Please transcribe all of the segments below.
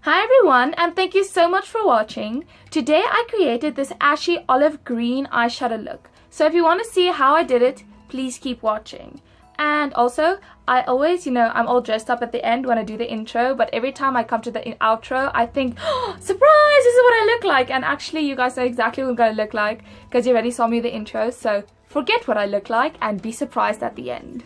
Hi everyone, and thank you so much for watching. Today I created this ashy olive green eyeshadow look. So if you want to see how I did it, please keep watching. And also, I always, I'm all dressed up at the end when I do the intro, but every time I come to the outro, I think, oh, surprise, this is what I look like. And actually, you guys know exactly what I'm going to look like because you already saw me the intro, so forget what I look like and be surprised at the end.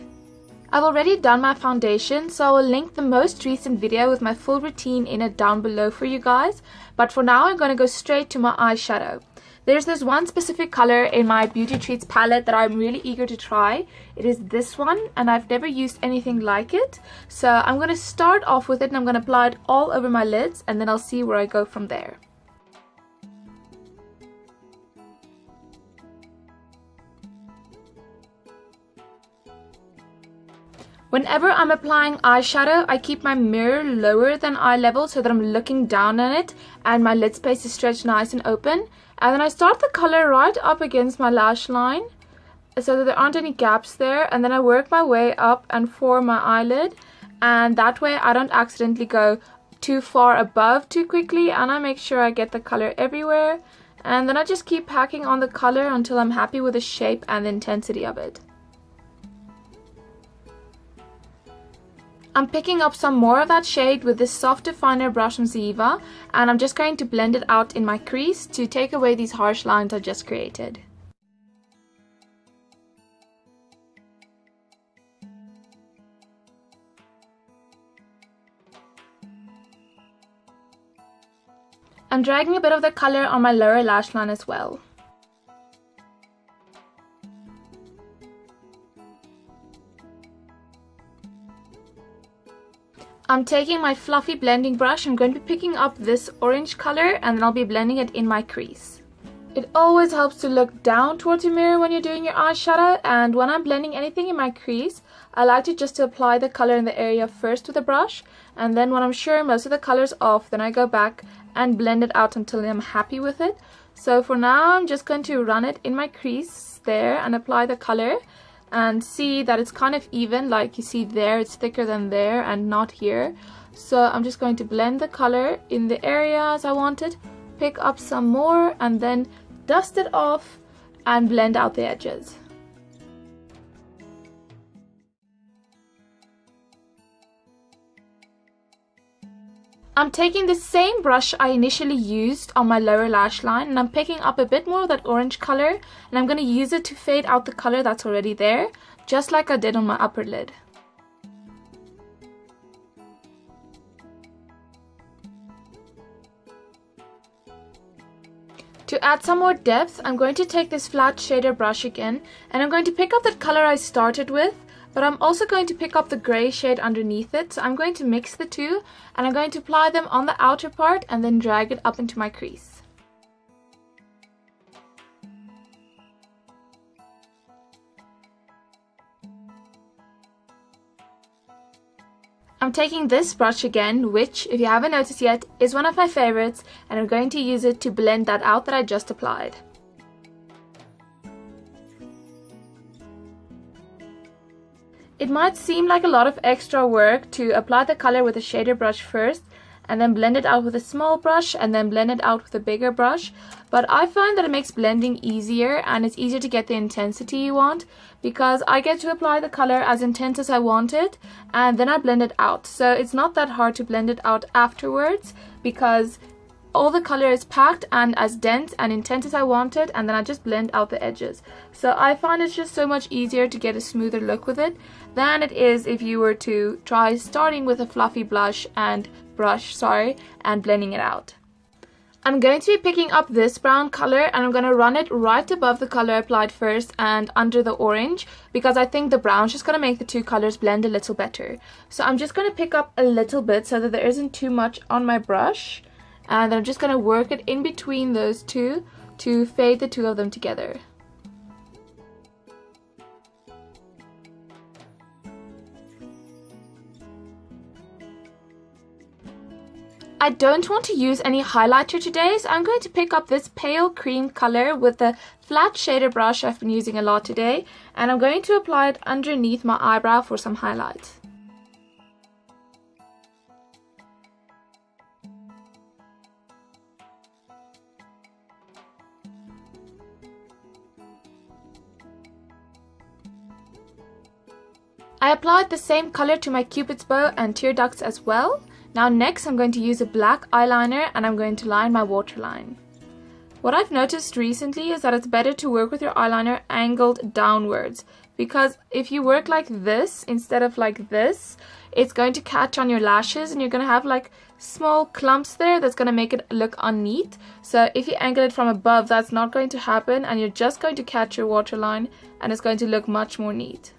I've already done my foundation, so I will link the most recent video with my full routine in it down below for you guys. But for now, I'm going to go straight to my eyeshadow. There's this one specific color in my Beauty Treats palette that I'm really eager to try. It is this one, and I've never used anything like it. So I'm going to start off with it, and I'm going to apply it all over my lids, and then I'll see where I go from there. Whenever I'm applying eyeshadow, I keep my mirror lower than eye level so that I'm looking down on it and my lid space is stretched nice and open. And then I start the color right up against my lash line so that there aren't any gaps there. And then I work my way up and form my eyelid. And that way I don't accidentally go too far above too quickly, and I make sure I get the color everywhere. And then I just keep packing on the color until I'm happy with the shape and the intensity of it. I'm picking up some more of that shade with this soft definer brush from Ziva, and I'm just going to blend it out in my crease to take away these harsh lines I just created. I'm dragging a bit of the color on my lower lash line as well. I'm taking my fluffy blending brush. I'm going to be picking up this orange color, and then I'll be blending it in my crease. It always helps to look down towards your mirror when you're doing your eyeshadow, and when I'm blending anything in my crease, I like to just apply the color in the area first with a brush, and then when I'm sure most of the color's off, then I go back and blend it out until I'm happy with it. So for now, I'm just going to run it in my crease there and apply the color. And see that it's kind of even, like you see there, it's thicker than there and not here. So I'm just going to blend the color in the areas I want it, pick up some more, and then dust it off and blend out the edges. I'm taking the same brush I initially used on my lower lash line, and I'm picking up a bit more of that orange color, and I'm going to use it to fade out the color that's already there, just like I did on my upper lid. To add some more depth, I'm going to take this flat shader brush again, and I'm going to pick up that color I started with, but I'm also going to pick up the grey shade underneath it. So I'm going to mix the two, and I'm going to apply them on the outer part and then drag it up into my crease. I'm taking this brush again, which, if you haven't noticed yet, is one of my favorites, and I'm going to use it to blend that out that I just applied. It might seem like a lot of extra work to apply the color with a shader brush first and then blend it out with a small brush and then blend it out with a bigger brush, but I find that it makes blending easier and it's easier to get the intensity you want because I get to apply the color as intense as I want it and then I blend it out. So it's not that hard to blend it out afterwards because all the color is packed and as dense and intense as I want it, and then I just blend out the edges. So I find it's just so much easier to get a smoother look with it than it is if you were to try starting with a fluffy brush and blending it out. I'm going to be picking up this brown color, and I'm going to run it right above the color I applied first and under the orange because I think the brown's just going to make the two colors blend a little better. So I'm just going to pick up a little bit so that there isn't too much on my brush. And then I'm just going to work it in between those two to fade the two of them together. I don't want to use any highlighter today, so I'm going to pick up this pale cream color with the flat shader brush I've been using a lot today, and I'm going to apply it underneath my eyebrow for some highlight. I applied the same color to my cupid's bow and tear ducts as well. Now next I'm going to use a black eyeliner and I'm going to line my waterline. What I've noticed recently is that it's better to work with your eyeliner angled downwards, because if you work like this instead of like this, it's going to catch on your lashes and you're going to have like small clumps there that's going to make it look unneat. So if you angle it from above, that's not going to happen and you're just going to catch your waterline and it's going to look much more neat.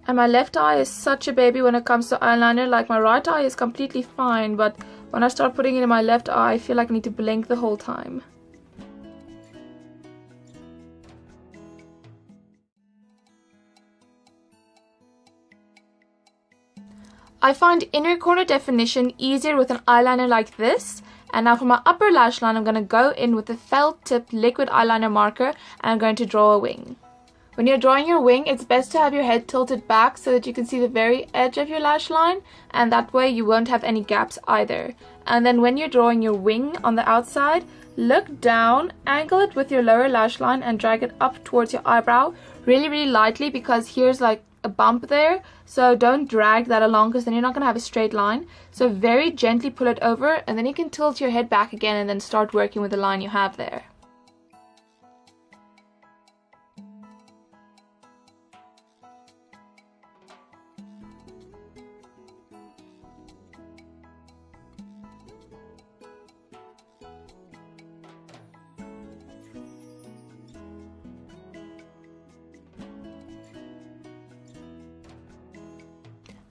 And my left eye is such a baby when it comes to eyeliner. Like my right eye is completely fine, but when I start putting it in my left eye, I feel like I need to blink the whole time. I find inner corner definition easier with an eyeliner like this. And now for my upper lash line, I'm going to go in with the felt tip liquid eyeliner marker and I'm going to draw a wing. When you're drawing your wing, it's best to have your head tilted back so that you can see the very edge of your lash line, and that way you won't have any gaps either. And then when you're drawing your wing on the outside, look down, angle it with your lower lash line and drag it up towards your eyebrow really lightly, because here's like a bump there, so don't drag that along because then you're not going to have a straight line. So very gently pull it over and then you can tilt your head back again and then start working with the line you have there.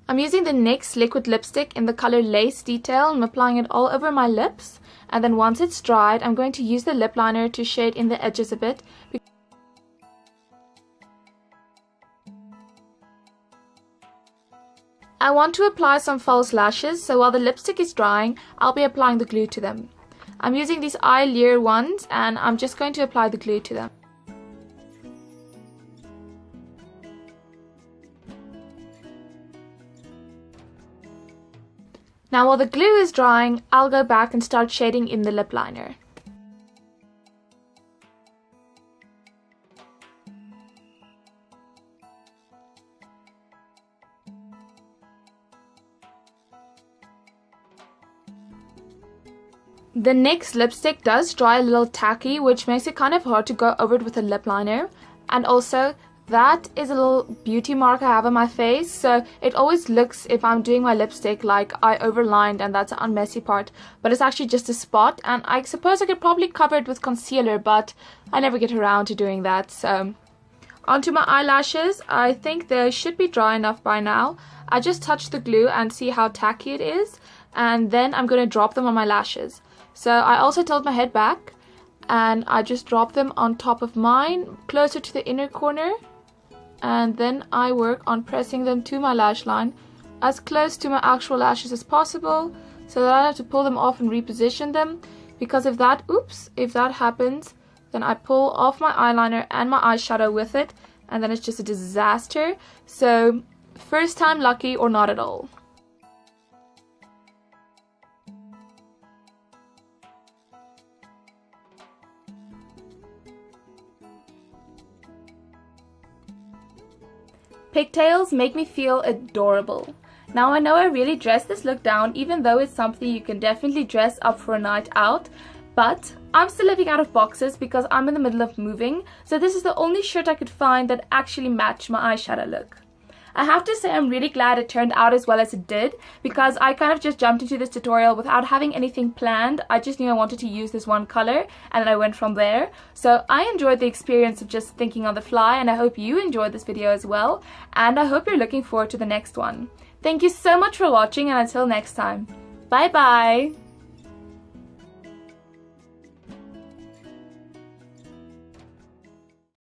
I'm using the NYX liquid lipstick in the color Lace Detail. I'm applying it all over my lips, and then once it's dried, I'm going to use the lip liner to shade in the edges a bit. I want to apply some false lashes, so while the lipstick is drying, I'll be applying the glue to them. I'm using these Eyelure ones, and I'm just going to apply the glue to them. Now while the glue is drying, I'll go back and start shading in the lip liner. The NYX lipstick does dry a little tacky, which makes it kind of hard to go over it with a lip liner. And also, that is a little beauty mark I have on my face, so it always looks, if I'm doing my lipstick, like I overlined and that's an unmessy part, but it's actually just a spot, and I suppose I could probably cover it with concealer, but I never get around to doing that. So onto my eyelashes. I think they should be dry enough by now. I just touch the glue and see how tacky it is, and then I'm going to drop them on my lashes. So I also tilt my head back and I just drop them on top of mine, closer to the inner corner. And then I work on pressing them to my lash line as close to my actual lashes as possible, so that I have to pull them off and reposition them, because if that happens, then I pull off my eyeliner and my eyeshadow with it, and then it's just a disaster. So first time lucky or not at all. Pigtails make me feel adorable. Now I know I really dressed this look down, even though it's something you can definitely dress up for a night out, but I'm still living out of boxes because I'm in the middle of moving, so this is the only shirt I could find that actually matched my eyeshadow look. I have to say I'm really glad it turned out as well as it did, because I kind of just jumped into this tutorial without having anything planned. I just knew I wanted to use this one color and then I went from there. So I enjoyed the experience of just thinking on the fly, and I hope you enjoyed this video as well, and I hope you're looking forward to the next one. Thank you so much for watching, and until next time, bye bye!